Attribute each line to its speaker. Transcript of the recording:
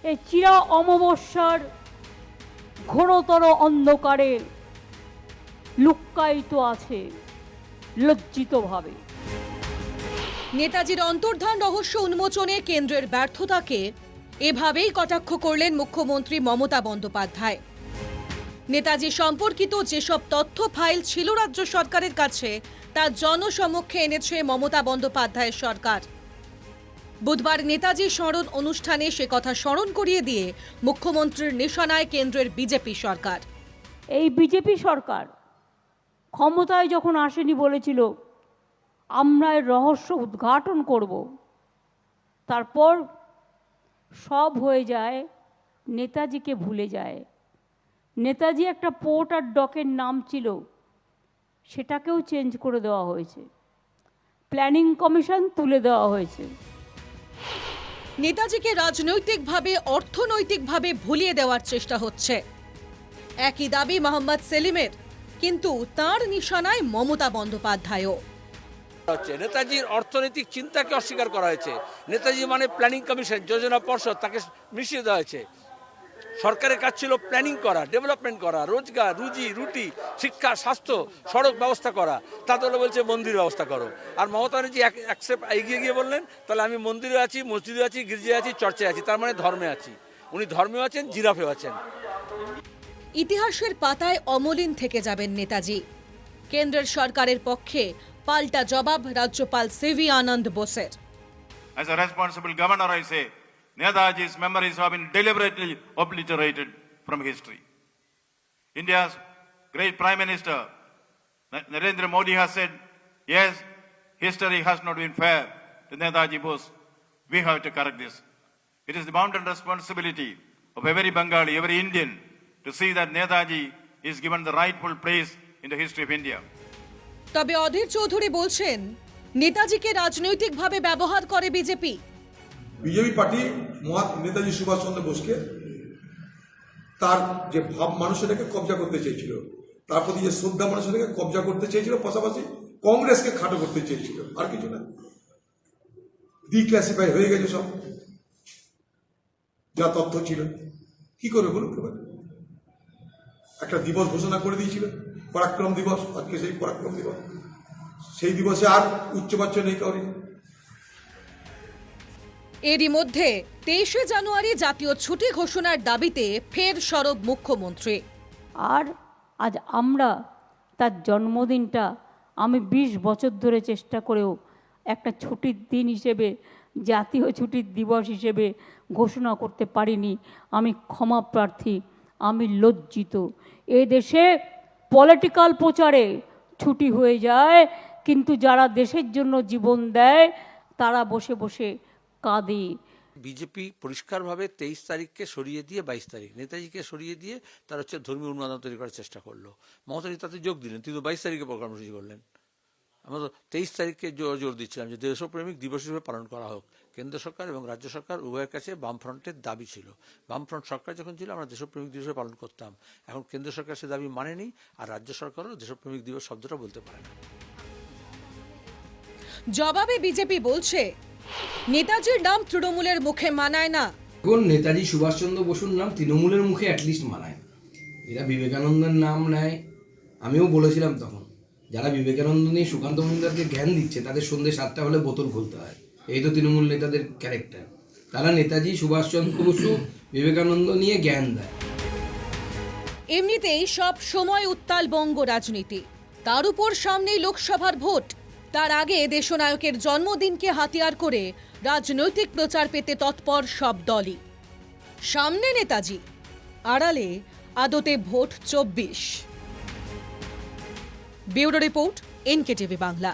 Speaker 1: এই চিরা অমাবস্যার ঘোরতর অন্ধকারে লুক্কায়িত আছে লজ্জিতভাবে।
Speaker 2: নেতাজির অন্তর্ধান রহস্য উন্মোচনে কেন্দ্রের ব্যর্থতাকে এভাবেই কটাক্ষ করলেন মুখ্যমন্ত্রী মমতা বন্দ্যোপাধ্যায়। নেতাজি সম্পর্কিত যেসব তথ্য ফাইল ছিল রাজ্য সরকারের কাছে তা জনসমক্ষে এনেছে মমতা বন্দ্যোপাধ্যায়ের সরকার। বুধবার নেতাজি স্মরণ অনুষ্ঠানে সে কথা স্মরণ করিয়ে দিয়ে মুখ্যমন্ত্রীর নিশানায় কেন্দ্রের বিজেপি সরকার।
Speaker 1: এই বিজেপি সরকার ক্ষমতায় যখন আসেনি বলেছিল আমরা এর রহস্য উদ্ঘাটন করব, তারপর সব হয়ে যায়, নেতাজিকে ভুলে যায়। নেতাজি একটা পোর্ট আর ডকের নাম ছিল, সেটাকেও চেঞ্জ করে দেওয়া হয়েছে, প্ল্যানিং কমিশন তুলে দেওয়া হয়েছে।
Speaker 2: নেতাজিকে রাজনৈতিকভাবে অর্থনৈতিকভাবে ভুলিয়ে দেওয়ার চেষ্টা হচ্ছে, একই দাবি মোহাম্মদ সেলিমের, কিন্তু তার নিশানায় মমতা বন্দ্যোপাধ্যায়ও।
Speaker 3: নেতাজির অর্থনৈতিক চিন্তাকে অস্বীকার করা হয়েছে। নেতাজি মানে প্ল্যানিং কমিশন, যোজনা পর্ষদ, তাকে মিশিয়ে দেওয়া হয়েছে। সরকারের কাজ ছিল প্ল্যানিং করা, ডেভেলপমেন্ট করা, রোজগার, রুটি, শিক্ষা, স্বাস্থ্য, সড়ক ব্যবস্থা করা। তাহলে বলছে মন্দির ব্যবস্থা করো। আর মমতা ব্যানার্জি এগিয়ে গিয়ে বললেন তাহলে আমি মন্দিরে আছি, মসজিদে আছি, গির্জায় আছি, চর্চায় আছি, তার মানে ধর্মে আছি। উনি ধর্মেও আছেন, জিরাফেও আছেন।
Speaker 2: ইতিহাসের পাতায় অমলিন থেকে যাবেন নেতাজি। কেন্দ্রের সরকারের পক্ষে পাল্টা জবাব রাজ্যপাল সিভি আনন্দ বোসের।
Speaker 4: As a responsible governor, I say, Netaji's memories have been deliberately obliterated from history. India's great Prime Minister, Narendra Modi, has said, yes, history has not been fair to Netaji Bose. We have to correct this. It is the bounden responsibility of every Bengali, every Indian, to see that Netaji is given the rightful place in the history of India.
Speaker 2: তবে অধীর চৌধুরী বলছেন, নেতাজিকে রাজনৈতিকভাবে ব্যবহার করে BJP.
Speaker 5: BJP party Netaji Subhash Chandra বোসকে তার যে ভাব মানুষটাকে কবজা করতে চেয়েছিল, তার প্রতি যে শ্রদ্ধা মানুষটাকে কবজা করতে চেয়েছিল, পাশাপাশি কংগ্রেসকে খাটো করতে চেয়েছিল, আর কিছু না। ডিক্লাসিফাই হয়ে গেছে সব, যা তথ্য ছিল। কি করবে বলুন? একটা দিবস ঘোষণা করে দিয়েছিল, পরাক্রম দিবস। আজকে সেই পরাক্রম দিবস, সেই দিবসে আর উচ্চবাচ্য নেই কাউরি।
Speaker 2: এরই মধ্যে 23শে জানুয়ারি জাতীয় ছুটি ঘোষণার দাবিতে ফের সরব মুখ্যমন্ত্রী।
Speaker 1: আর আজ আমরা তার জন্মদিনটা আমি 20 বছর ধরে চেষ্টা করেও একটা ছুটির দিন হিসেবে, জাতীয় ছুটির দিবস হিসেবে ঘোষণা করতে পারিনি। আমি ক্ষমা প্রার্থী, আমি লজ্জিত। এ দেশে পলিটিক্যাল প্রচারে ছুটি হয়ে যায়, কিন্তু যারা দেশের জন্য জীবন দেয় তারা বসে বসে কাঁদে।
Speaker 3: বিজেপি পরিষ্কারভাবে 23 তারিখকে সরিয়ে দিয়ে 22 তারিখ, নেতাজিকে সরিয়ে দিয়ে তার ধর্মীয় উন্মাদনা তৈরি করার চেষ্টা করলো। মমতা তাতে যোগ দিলেন, তিনি 22 তারিখে কর্মসূচি করলেন। আমরা তো 23 তারিখকে জোর দিচ্ছিলাম যে দেশপ্রেমিক দিবস হিসেবে পালন করা হোক। কেন্দ্র সরকার এবং রাজ্য সরকার উভয়ের কাছে বামফ্রন্টের দাবি ছিল। বামফ্রন্ট সরকার যখন ছিল আমরা দেশপ্রেমিক দিবস পালন করতাম। এখন কেন্দ্র সরকার সে দাবি মানেনি, আর রাজ্য সরকারও দেশপ্রেমিক দিবস শব্দটা বলতে পারে না।
Speaker 2: জবাবে বিজেপি বলছে, নেতাজির নাম তৃণমূলের মুখে মানায় না।
Speaker 6: এখন নেতাজি সুভাষচন্দ্র বসুর নাম তৃণমূলের মুখে অ্যাটলিস্ট মানায় না। এরা বিবেকানন্দের নাম নেয়। আমিও বলেছিলাম তখন, যারা বিবেকানন্দ নিয়ে সুকান্ত মজুমদারকে জ্ঞান দিচ্ছে তাদের সন্ধ্যে 7টা হলে বোতল খুলতে হয়। এই তো তৃণমূল নেতাদের ক্যারেক্টার। তারা নেতাজি সুভাষচন্দ্র বসু বিবেকানন্দ নিয়ে জ্ঞান দেয়।
Speaker 2: এমনিতেই সব সময় উত্তাল বঙ্গ রাজনীতি, তার উপর সামনেই লোকসভার ভোট। তার আগে দেশনায়কের জন্মদিনকে হাতিয়ার করে রাজনৈতিক প্রচার পেতে তৎপর সব দলই। সামনে নেতাজি, আড়ালে আদতে vote 24। Bureau report, NKTV Bangla.